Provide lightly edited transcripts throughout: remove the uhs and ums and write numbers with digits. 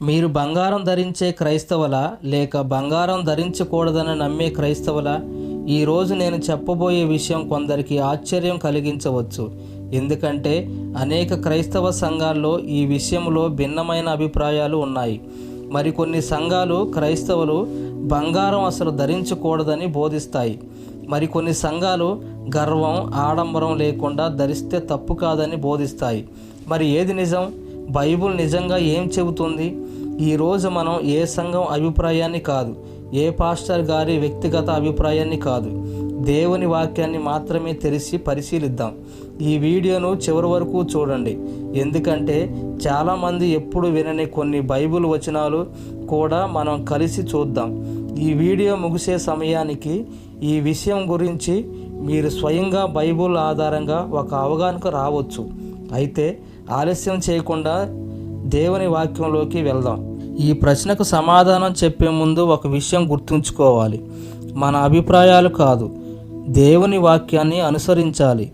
మీరు బంగారం ధరించే క్రైస్తవులా లేక బంగారం ధరించకూడదని నమ్మే క్రైస్తవులా? ఈరోజు నేను చెప్పబోయే విషయం కొందరికి ఆశ్చర్యం కలిగించవచ్చు. ఎందుకంటే అనేక క్రైస్తవ సంఘాల్లో ఈ విషయంలో భిన్నమైన అభిప్రాయాలు ఉన్నాయి. మరికొన్ని సంఘాలు క్రైస్తవులు బంగారం అసలు ధరించకూడదని బోధిస్తాయి. మరికొన్ని సంఘాలు గర్వం, ఆడంబరం లేకుండా ధరిస్తే తప్పు కాదని బోధిస్తాయి. మరి ఏది నిజం? బైబుల్ నిజంగా ఏం చెబుతుంది? ఈరోజు మనం ఏ సంఘం అభిప్రాయాన్ని కాదు, ఏ పాస్టర్ గారి వ్యక్తిగత అభిప్రాయాన్ని కాదు, దేవుని వాక్యాన్ని మాత్రమే తెలిసి పరిశీలిద్దాం. ఈ వీడియోను చివరి వరకు చూడండి, ఎందుకంటే చాలామంది ఎప్పుడు వినని కొన్ని బైబిల్ వచనాలు కూడా మనం కలిసి చూద్దాం. ఈ వీడియో ముగిసే సమయానికి ఈ విషయం గురించి మీరు స్వయంగా బైబిల్ ఆధారంగా ఒక అవగాహనకు రావచ్చు. అయితే ఆలస్యం చేయకుండా దేవుని వాక్యంలోకి వెళ్దాం. ఈ ప్రశ్నకు సమాధానం చెప్పే ముందు ఒక విషయం గుర్తుంచుకోవాలి. మన అభిప్రాయాలు కాదు, దేవుని వాక్యాన్ని అనుసరించాలి.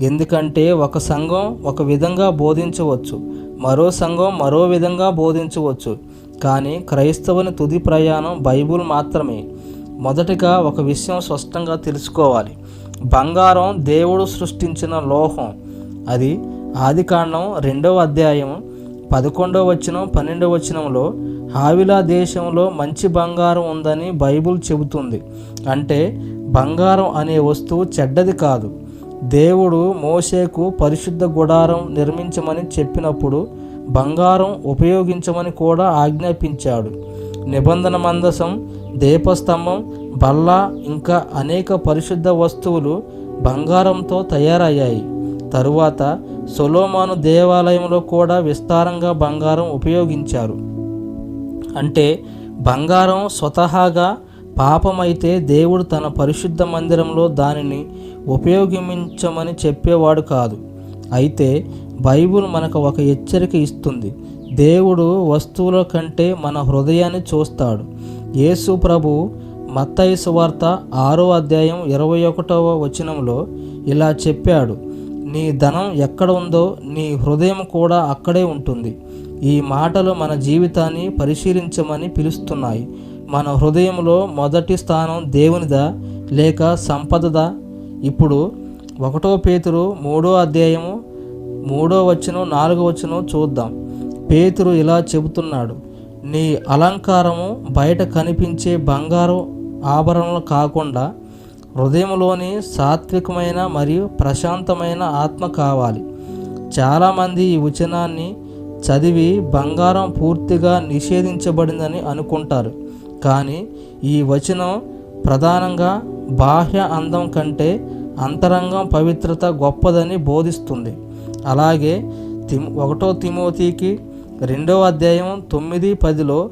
ఎందుకంటే ఒక సంఘం ఒక విధంగా బోధించవచ్చు, మరో సంఘం మరో విధంగా బోధించవచ్చు. కానీ క్రైస్తవుని తుది ప్రయాణం బైబిల్ మాత్రమే. మొదటిగా ఒక విషయం స్పష్టంగా తెలుసుకోవాలి. బంగారం దేవుడు సృష్టించిన లోహం. అది ఆదికాండం 2వ అధ్యాయం 11వ వచనం 12వ వచనంలో హావిలా దేశంలో మంచి బంగారం ఉందని బైబిల్ చెబుతుంది. అంటే బంగారం అనే వస్తువు చెడ్డది కాదు. దేవుడు మోషేకు పరిశుద్ధ గుడారం నిర్మించమని చెప్పినప్పుడు బంగారం ఉపయోగించమని కూడా ఆజ్ఞాపించాడు. నిబంధన మందసం, దీపస్తంభం, బల్ల ఇంకా అనేక పరిశుద్ధ వస్తువులు బంగారంతో తయారయ్యాయి. తరువాత సొలొమోను దేవాలయంలో కూడా విస్తారంగా బంగారం ఉపయోగించారు. అంటే బంగారం స్వతహాగా పాపమైతే దేవుడు తన పరిశుద్ధ మందిరంలో దానిని ఉపయోగించమని చెప్పేవాడు కాదు. అయితే బైబిల్ మనకు ఒక హెచ్చరిక ఇస్తుంది. దేవుడు వస్తువుల కంటే మన హృదయాన్ని చూస్తాడు. యేసు ప్రభువు మత్తయి సువార్త 6వ అధ్యాయం 21వ వచనంలో ఇలా చెప్పాడు, నీ ధనం ఎక్కడ ఉందో నీ హృదయం కూడా అక్కడే ఉంటుంది. ఈ మాటలు మన జీవితాన్ని పరిశీలించమని పిలుస్తున్నాయి. మన హృదయంలో మొదటి స్థానం దేవునిదా లేక సంపదదా? ఇప్పుడు 1 పేతురు 3వ అధ్యాయము 3వ వచనం 4వ వచనం చూద్దాం. పేతురు ఇలా చెబుతున్నాడు, నీ అలంకారము బయట కనిపించే బంగారు ఆభరణలు కాకుండా హృదయంలోని సాత్వికమైన మరియు ప్రశాంతమైన ఆత్మ కావాలి. చాలామంది ఈ వచనాన్ని చదివి బంగారం పూర్తిగా నిషేధించబడిందని అనుకుంటారు. కానీ ఈ వచనం ప్రధానంగా బాహ్య అందం కంటే అంతరంగం పవిత్రత గొప్పదని బోధిస్తుంది. అలాగే 1 తిమోతికి 2వ అధ్యాయం 9-10లో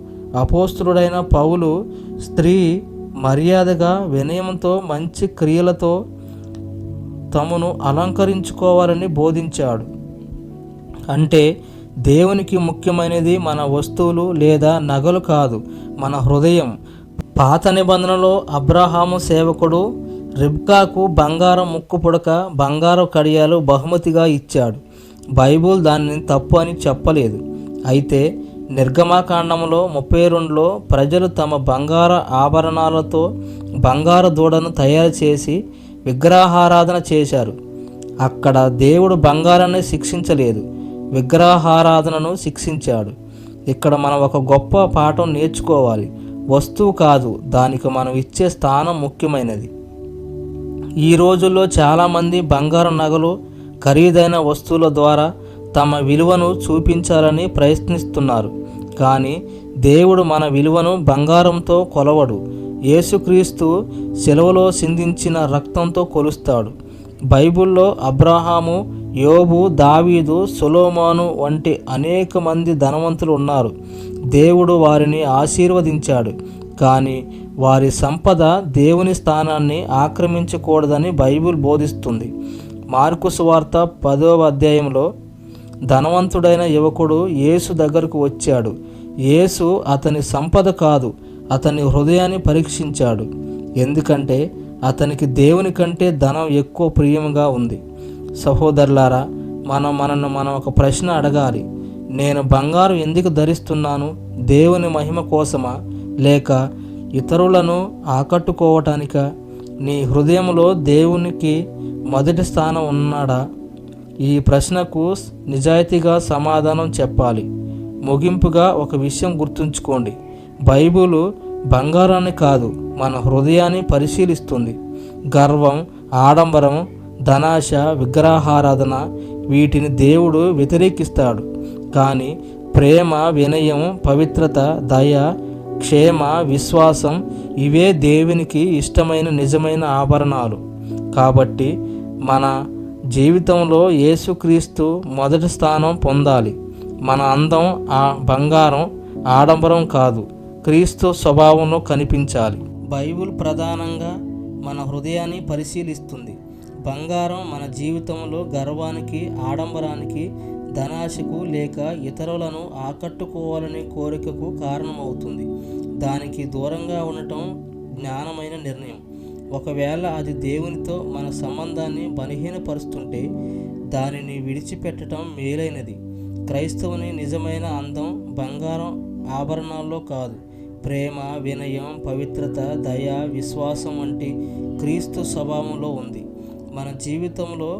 అపోస్తలుడైన పౌలు స్త్రీ మర్యాదగా వినయంతో మంచి క్రియలతో తమను అలంకరించుకోవాలని బోధించాడు. అంటే దేవునికి ముఖ్యమైనది మన వస్తువులు లేదా నగలు కాదు, మన హృదయం. పాత నిబంధనలో అబ్రహాము సేవకుడు రిబ్కాకు బంగారం ముక్కు పుడక, బంగారు కడియాలు బహుమతిగా ఇచ్చాడు. బైబిల్ దానిని తప్పు అని చెప్పలేదు. అయితే నిర్గమకాండంలో 32లో ప్రజలు తమ బంగార ఆభరణాలతో బంగారు దూడను తయారు చేసి విగ్రహారాధన చేశారు. అక్కడ దేవుడు బంగారాన్ని శిక్షించలేదు, విగ్రహారాధనను శిక్షించాడు. ఇక్కడ మనం ఒక గొప్ప పాఠం నేర్చుకోవాలి. వస్తువు కాదు, దానికి మనం ఇచ్చే స్థానం ముఖ్యమైనది. ఈ రోజుల్లో చాలామంది బంగారు నగలు, ఖరీదైన వస్తువుల ద్వారా తమ విలువను చూపించాలని ప్రయత్నిస్తున్నారు. కానీ దేవుడు మన విలువను బంగారంతో కొలవడు. యేసుక్రీస్తు శిలువలో సిందించిన రక్తంతో కొలుస్తాడు. బైబిల్లో అబ్రహాము, యోబు, దావీదు, సొలొమోను వంటి అనేక మంది ధనవంతులు ఉన్నారు. దేవుడు వారిని ఆశీర్వదించాడు. కానీ వారి సంపద దేవుని స్థానాన్ని ఆక్రమించకూడదని బైబిల్ బోధిస్తుంది. మార్కు సువార్త 10వ అధ్యాయంలో ధనవంతుడైన యువకుడు యేసు దగ్గరకు వచ్చాడు. యేసు అతని సంపద కాదు, అతని హృదయాన్ని పరీక్షించాడు. ఎందుకంటే అతనికి దేవుని కంటే ధనం ఎక్కువ ప్రియంగా ఉంది. సహోదరులారా, మనం ఒక ప్రశ్న అడగాలి. నేను బంగారం ఎందుకు ధరిస్తున్నాను? దేవుని మహిమ కోసమా లేక ఇతరులను ఆకట్టుకోవటానికా? నీ హృదయంలో దేవునికి మొదటి స్థానం ఉన్నాడా? ఈ ప్రశ్నకు నిజాయితీగా సమాధానం చెప్పాలి. ముగింపుగా ఒక విషయం గుర్తుంచుకోండి, బైబిలు బంగారాన్ని కాదు, మన హృదయాన్ని పరిశీలిస్తుంది. గర్వం, ఆడంబరం, ధనాశ, విగ్రహారాధన వీటిని దేవుడు వ్యతిరేకిస్తాడు. కానీ ప్రేమ, వినయం, పవిత్రత, దయ, క్షేమ, విశ్వాసం ఇవే దేవునికి ఇష్టమైన నిజమైన ఆభరణాలు. కాబట్టి మన జీవితంలో యేసుక్రీస్తు మొదటి స్థానం పొందాలి. మన అందం బంగారం, ఆడంబరం కాదు, క్రీస్తు స్వభావంలో కనిపించాలి. బైబిల్ ప్రధానంగా మన హృదయాన్ని పరిశీలిస్తుంది. బంగారం మన జీవితంలో గర్వానికి, ఆడంబరానికి, ధనాశకు లేక ఇతరులను ఆకట్టుకోవాలనే కోరికకు కారణమవుతుంది. దానికి దూరంగా ఉండటం జ్ఞానమైన నిర్ణయం. ఒకవేళ అది దేవునితో మన సంబంధాన్ని బలహీనపరుస్తుంటే దానిని విడిచిపెట్టడం మేలైనది. క్రైస్తవుని నిజమైన అందం బంగారం, ఆభరణాల్లో కాదు, ప్రేమ, వినయం, పవిత్రత, దయ, విశ్వాసం వంటి క్రీస్తు స్వభావంలో ఉంది. మన జీవితంలో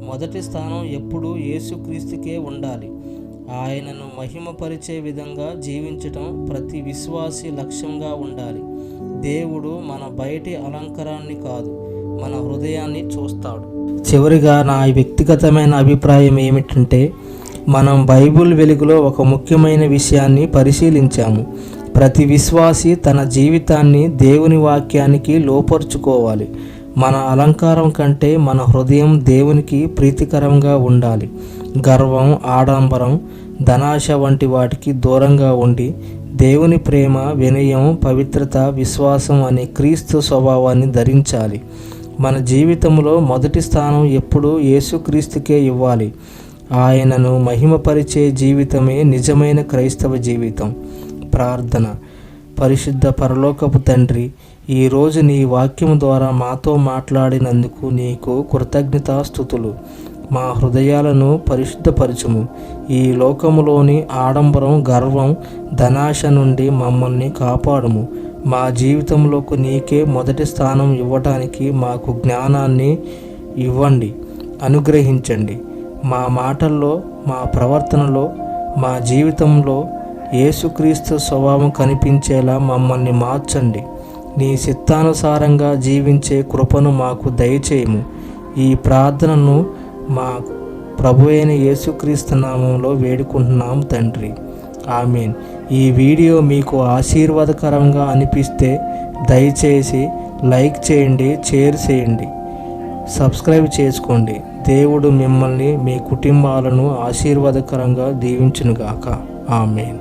మొదటి స్థానం ఎప్పుడూ యేసుక్రీస్తుకే ఉండాలి. ఆయనను మహిమపరిచే విధంగా జీవించటం ప్రతి విశ్వాసి లక్ష్యంగా ఉండాలి. దేవుడు మన బయటి అలంకారాన్ని కాదు, మన హృదయాన్ని చూస్తాడు. చివరిగా నా వ్యక్తిగతమైన అభిప్రాయం ఏమిటంటే, మనం బైబిల్ వెలుగులో ఒక ముఖ్యమైన విషయాన్ని పరిశీలించాము. ప్రతి విశ్వాసి తన జీవితాన్ని దేవుని వాక్యానికి లోపరుచుకోవాలి. మన అలంకారం కంటే మన హృదయం దేవునికి ప్రీతికరంగా ఉండాలి. గర్వం, ఆడంబరం, ధనాశ వంటి వాటికి దూరంగా ఉండి దేవుని ప్రేమ, వినయం, పవిత్రత, విశ్వాసం అనే క్రీస్తు స్వభావాన్ని ధరించాలి. మన జీవితంలో మొదటి స్థానం ఎప్పుడూ యేసుక్రీస్తుకే ఇవ్వాలి. ఆయనను మహిమపరిచే జీవితమే నిజమైన క్రైస్తవ జీవితం. ప్రార్థన. పరిశుద్ధ పరలోకపు తండ్రి, ఈరోజు నీ వాక్యం ద్వారా మాతో మాట్లాడినందుకు నీకు కృతజ్ఞతాస్తుతులు. మా హృదయాలను పరిశుద్ధపరచుము. ఈ లోకములోని ఆడంబరం, గర్వం, ధనాశ నుండి మమ్మల్ని కాపాడుము. మా జీవితంలోకి నీకే మొదటి స్థానం ఇవ్వటానికి మాకు జ్ఞానాన్ని ఇవ్వండి, అనుగ్రహించండి. మా మాటల్లో, మా ప్రవర్తనలో, మా జీవితంలో యేసుక్రీస్తు స్వభావం కనిపించేలా మమ్మల్ని మార్చండి. నీ చిత్తానుసారంగా జీవించే కృపను మాకు దయచేయము. ఈ ప్రార్థనను మా ప్రభువైన యేసుక్రీస్తు నామంలో వేడుకుంటున్నాం తండ్రి. ఆమేన్. ఈ వీడియో మీకు ఆశీర్వాదకరంగా అనిపిస్తే దయచేసి లైక్ చేయండి, షేర్ చేయండి, సబ్స్క్రైబ్ చేసుకోండి. దేవుడు మిమ్మల్ని, మీ కుటుంబాలను ఆశీర్వాదకరంగా దీవించునుగాక. ఆమేన్.